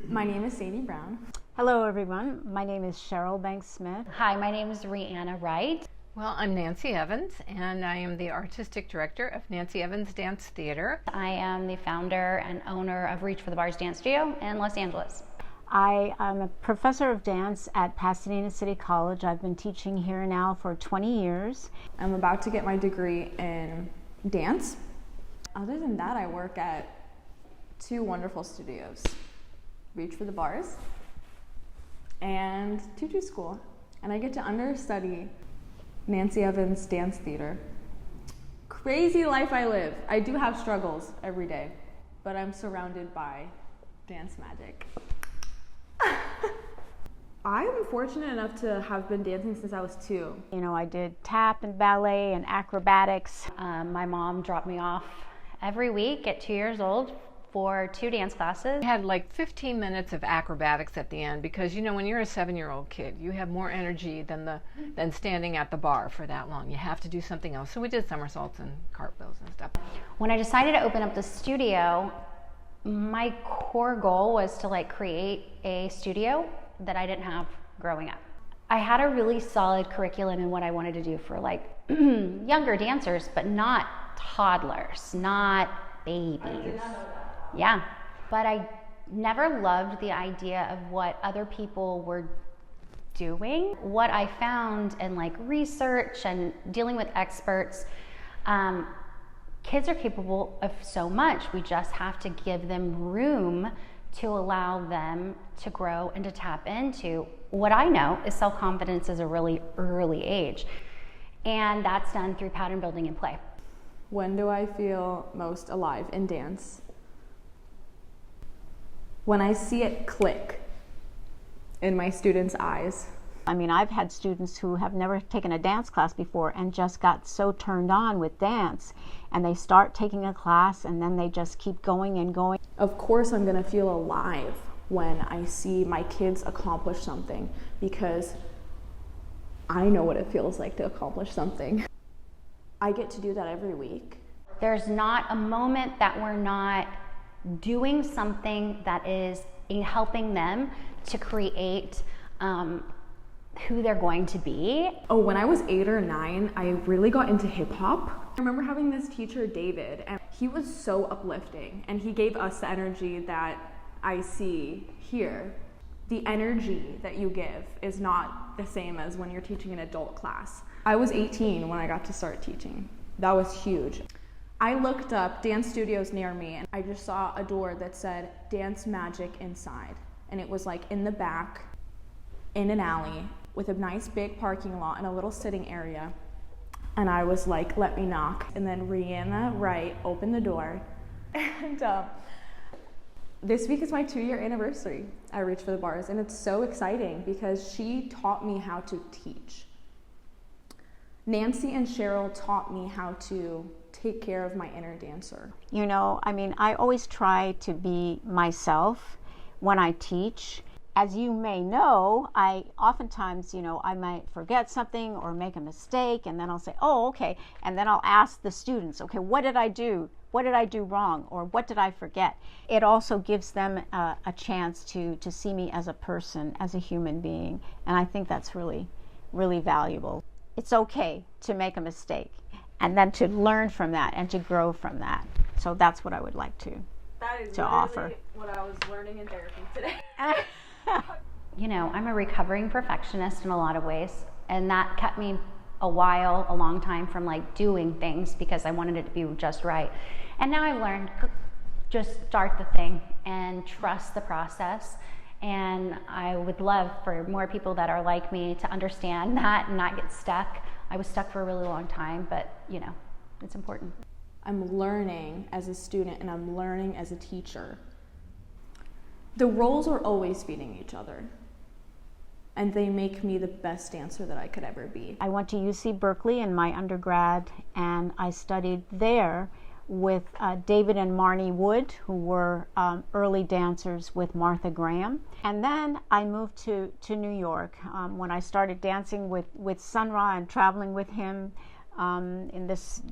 My name is Sadie Brown. Hello everyone, my name is Cheryl Banks Smith. Hi, my name is Rihanna Wright. Well, I'm Nancy Evans, and I am the Artistic Director of Nancy Evans Dance Theater. I am the founder and owner of Reach for the Bars Dance Studio in Los Angeles. I am a professor of dance at Pasadena City College. I've been teaching here now for 20 years. I'm about to get my degree in dance. Other than that, I work at two wonderful studios, Reach for the Bars and Tutu School. And I get to understudy Nancy Evans Dance Theater. Crazy life I live. I do have struggles every day, but I'm surrounded by dance magic. I'm fortunate enough to have been dancing since I was 2. You know, I did tap and ballet and acrobatics. My mom dropped me off every week at 2 years old for 2 dance classes. I had like 15 minutes of acrobatics at the end because, you know, when you're a 7-year-old kid, you have more energy than standing at the bar for that long. You have to do something else. So we did somersaults and cartwheels and stuff. When I decided to open up the studio, my core goal was to create a studio that I didn't have growing up. I had a really solid curriculum in what I wanted to do for younger dancers, but not toddlers, not babies. I did not know that. Yeah, but I never loved the idea of what other people were doing. What I found in research and dealing with experts, kids are capable of so much. We just have to give them room to allow them to grow and to tap into what I know is self-confidence is a really early age. And that's done through pattern building and play. When do I feel most alive in dance? When I see it click in my students' eyes. I mean, I've had students who have never taken a dance class before and just got so turned on with dance, and they start taking a class and then they just keep going and going. Of course I'm gonna feel alive when I see my kids accomplish something, because I know what it feels like to accomplish something. I get to do that every week. There's not a moment that we're not doing something that is helping them to create who they're going to be. Oh, when I was 8 or 9, I really got into hip hop. I remember having this teacher, David, and he was so uplifting, and he gave us the energy that I see here. The energy that you give is not the same as when you're teaching an adult class. I was 18 when I got to start teaching. That was huge. I looked up dance studios near me and I just saw a door that said Dance Magic inside. And it was in the back, in an alley, with a nice big parking lot and a little sitting area. And I was like, let me knock. And then Rihanna Wright opened the door. And this week is my 2-year anniversary at Reach for the Bars. And it's so exciting because she taught me how to teach. Nancy and Cheryl taught me how to take care of my inner dancer. You know, I mean, I always try to be myself when I teach. As you may know, I oftentimes, I might forget something or make a mistake, and then I'll say, oh, okay. And then I'll ask the students, okay, what did I do? What did I do wrong? Or what did I forget? It also gives them a chance to see me as a person, as a human being. And I think that's really, really valuable. It's okay to make a mistake and then to learn from that and to grow from that. So that's what I would like to offer. What I was learning in therapy today. I'm a recovering perfectionist in a lot of ways, and that kept me a long time from doing things because I wanted it to be just right. And now I've learned just start the thing and trust the process. And I would love for more people that are like me to understand that and not get stuck. I was stuck for a really long time, but it's important. I'm learning as a student and I'm learning as a teacher. The roles are always feeding each other, and they make me the best dancer that I could ever be. I went to UC Berkeley in my undergrad, and I studied there with David and Marnie Wood, who were early dancers with Martha Graham. And then I moved to New York when I started dancing with Sun Ra and traveling with him in this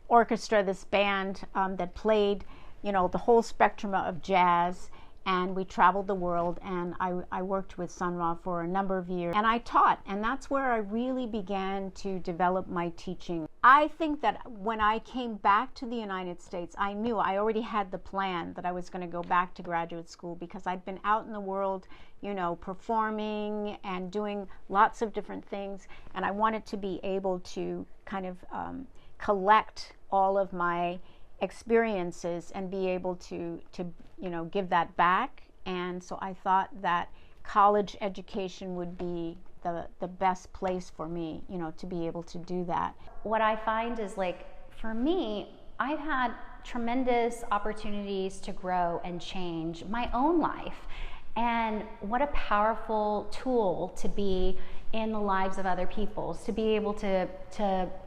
orchestra, this band that played, the whole spectrum of jazz. and we traveled the world, and I worked with Sun Ra for a number of years, and I taught, and that's where I really began to develop my teaching. I think that when I came back to the United States, I knew I already had the plan that I was going to go back to graduate school, because I'd been out in the world, you know, performing and doing lots of different things, and I wanted to be able to kind of collect all of my experiences and be able to you know, give that back. And so I thought that college education would be the best place for me, you know, to be able to do that. What I find is, like, for me, I've had tremendous opportunities to grow and change my own life. And what a powerful tool to be in the lives of other people, to be able to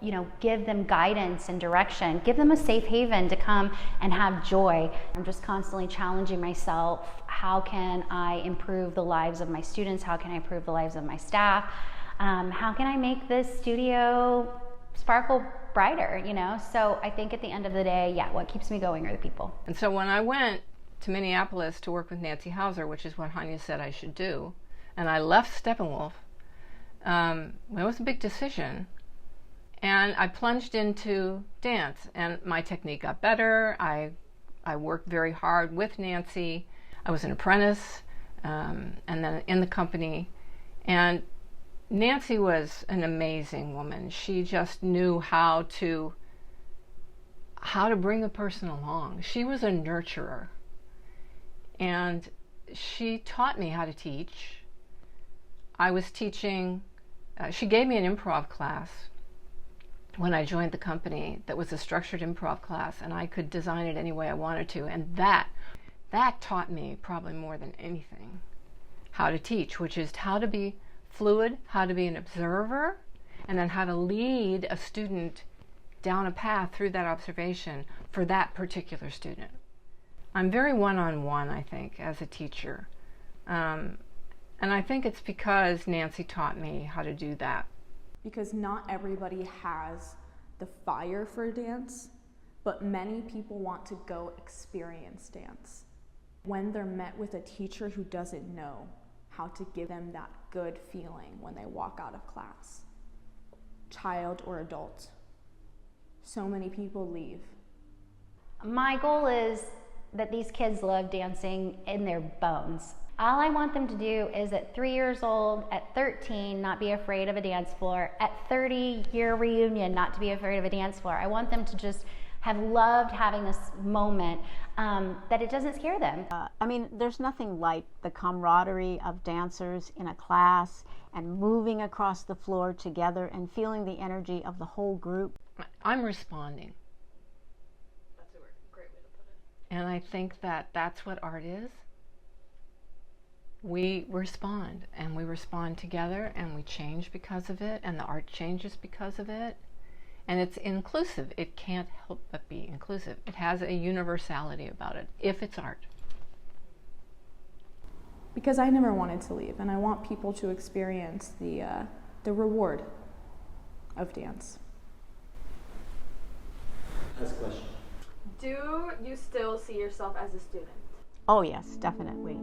you know, give them guidance and direction, give them a safe haven to come and have joy. I'm just constantly challenging myself. How can I improve the lives of my students? How can I improve the lives of my staff? How can I make this studio sparkle brighter, you know? So I think at the end of the day, yeah, what keeps me going are the people. And so when I went to Minneapolis to work with Nancy Hauser, which is what Hanya said I should do, and I left Steppenwolf, it was a big decision, and I plunged into dance, and my technique got better. I worked very hard with Nancy. I was an apprentice, and then in the company, and Nancy was an amazing woman. She just knew how to bring a person along. She was a nurturer, and she taught me how to teach. I was teaching, she gave me an improv class when I joined the company that was a structured improv class, and I could design it any way I wanted to, and that taught me probably more than anything how to teach, which is how to be fluid, how to be an observer, and then how to lead a student down a path through that observation for that particular student. I'm very one-on-one, I think, as a teacher. And I think it's because Nancy taught me how to do that. Because not everybody has the fire for dance, but many people want to go experience dance. When they're met with a teacher who doesn't know how to give them that good feeling when they walk out of class, child or adult, so many people leave. My goal is that these kids love dancing in their bones. All I want them to do is at 3 years old, at 13, not be afraid of a dance floor, at 30-year reunion, not to be afraid of a dance floor. I want them to just have loved having this moment, that it doesn't scare them. I mean, there's nothing like the camaraderie of dancers in a class and moving across the floor together and feeling the energy of the whole group. I'm responding. That's a great way to put it. And I think that that's what art is. We respond, and we respond together, and we change because of it, and the art changes because of it. And it's inclusive. It can't help but be inclusive. It has a universality about it, if it's art. Because I never wanted to leave, and I want people to experience the reward of dance. Last question. Do you still see yourself as a student? Oh yes, definitely.